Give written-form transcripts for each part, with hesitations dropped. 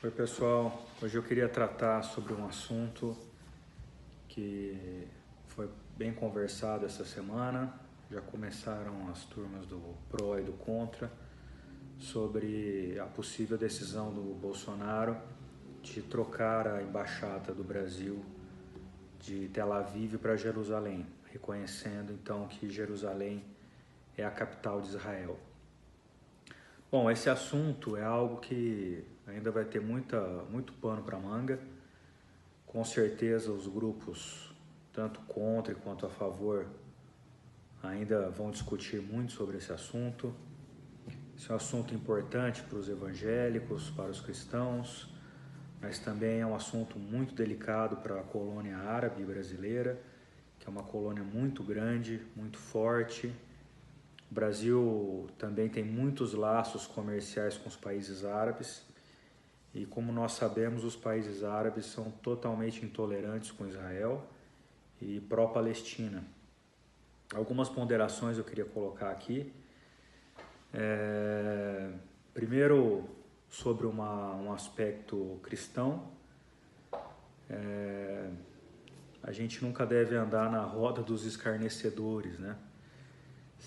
Oi pessoal, hoje eu queria tratar sobre um assunto que foi bem conversado essa semana. Já começaram as turmas do pró e do contra sobre a possível decisão do Bolsonaro de trocar a embaixada do Brasil de Tel Aviv para Jerusalém, reconhecendo então que Jerusalém é a capital de Israel. Bom, esse assunto é algo que ainda vai ter muito pano para manga. Com certeza os grupos, tanto contra quanto a favor, ainda vão discutir muito sobre esse assunto. Esse é um assunto importante para os evangélicos, para os cristãos, mas também é um assunto muito delicado para a colônia árabe brasileira, que é uma colônia muito grande, muito forte. O Brasil também tem muitos laços comerciais com os países árabes e, como nós sabemos, os países árabes são totalmente intolerantes com Israel e pró-Palestina. Algumas ponderações eu queria colocar aqui. Primeiro, sobre um aspecto cristão. A gente nunca deve andar na roda dos escarnecedores, né?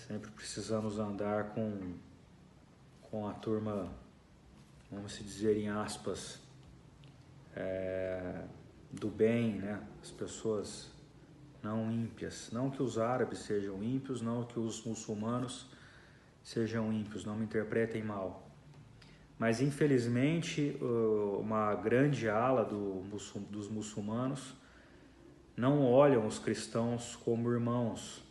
Sempre precisamos andar com a turma, vamos se dizer em aspas, do bem, né? As pessoas não ímpias. Não que os árabes sejam ímpios, não que os muçulmanos sejam ímpios, não me interpretem mal. Mas infelizmente uma grande ala dos muçulmanos não olham os cristãos como irmãos.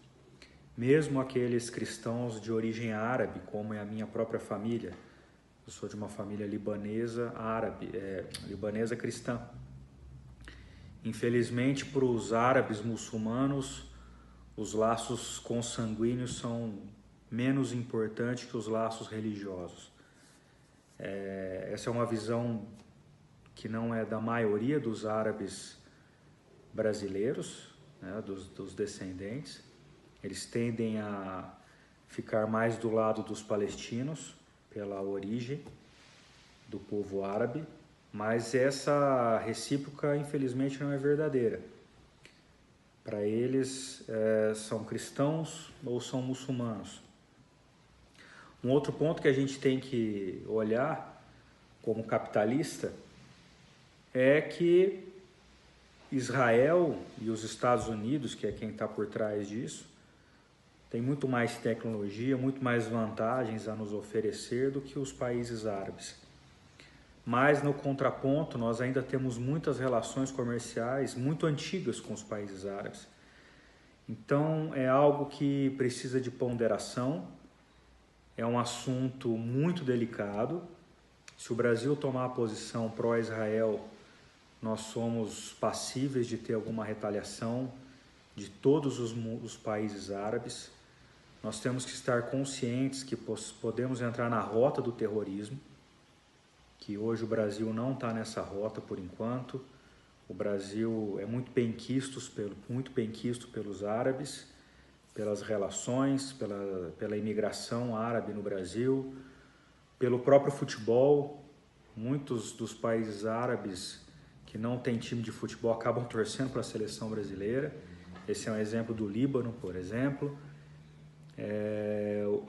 Mesmo aqueles cristãos de origem árabe, como é a minha própria família. Eu sou de uma família libanesa árabe, libanesa cristã. Infelizmente, para os árabes muçulmanos, os laços consanguíneos são menos importantes que os laços religiosos. Essa é uma visão que não é da maioria dos árabes brasileiros, né, dos descendentes. Eles tendem a ficar mais do lado dos palestinos, pela origem do povo árabe, mas essa recíproca, infelizmente, não é verdadeira. Para eles, são cristãos ou são muçulmanos. Um outro ponto que a gente tem que olhar como capitalista é que Israel e os Estados Unidos, que é quem está por trás disso, tem muito mais tecnologia, muito mais vantagens a nos oferecer do que os países árabes. Mas, no contraponto, nós ainda temos muitas relações comerciais muito antigas com os países árabes. Então, é algo que precisa de ponderação, é um assunto muito delicado. Se o Brasil tomar a posição pró-Israel, nós somos passíveis de ter alguma retaliação de todos os países árabes. Nós temos que estar conscientes que podemos entrar na rota do terrorismo, que hoje o Brasil não está nessa rota por enquanto. O Brasil é muito bem quisto pelos árabes, pelas relações, pela imigração árabe no Brasil, pelo próprio futebol. Muitos dos países árabes que não têm time de futebol acabam torcendo para a seleção brasileira. Esse é um exemplo do Líbano, por exemplo.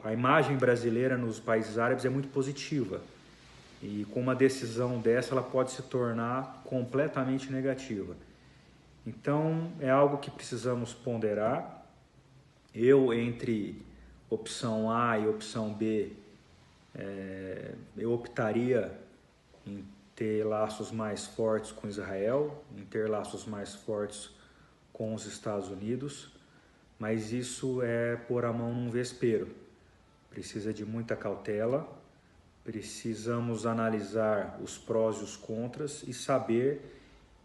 A imagem brasileira nos países árabes é muito positiva e com uma decisão dessa ela pode se tornar completamente negativa. Então é algo que precisamos ponderar. Eu, entre opção A e opção B, eu optaria em ter laços mais fortes com Israel, em ter laços mais fortes com os Estados Unidos, mas isso é pôr a mão num vespeiro. Precisa de muita cautela, precisamos analisar os prós e os contras e saber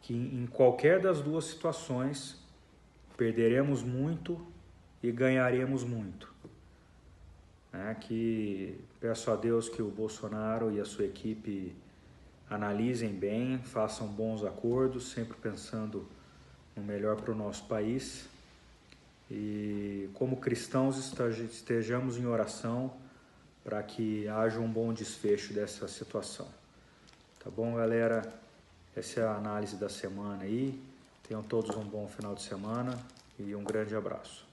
que em qualquer das duas situações perderemos muito e ganharemos muito. Que peço a Deus que o Bolsonaro e a sua equipe analisem bem, façam bons acordos, sempre pensando no melhor para o nosso país. E como cristãos estejamos em oração para que haja um bom desfecho dessa situação. Tá bom, galera? Essa é a análise da semana aí. Tenham todos um bom final de semana e um grande abraço.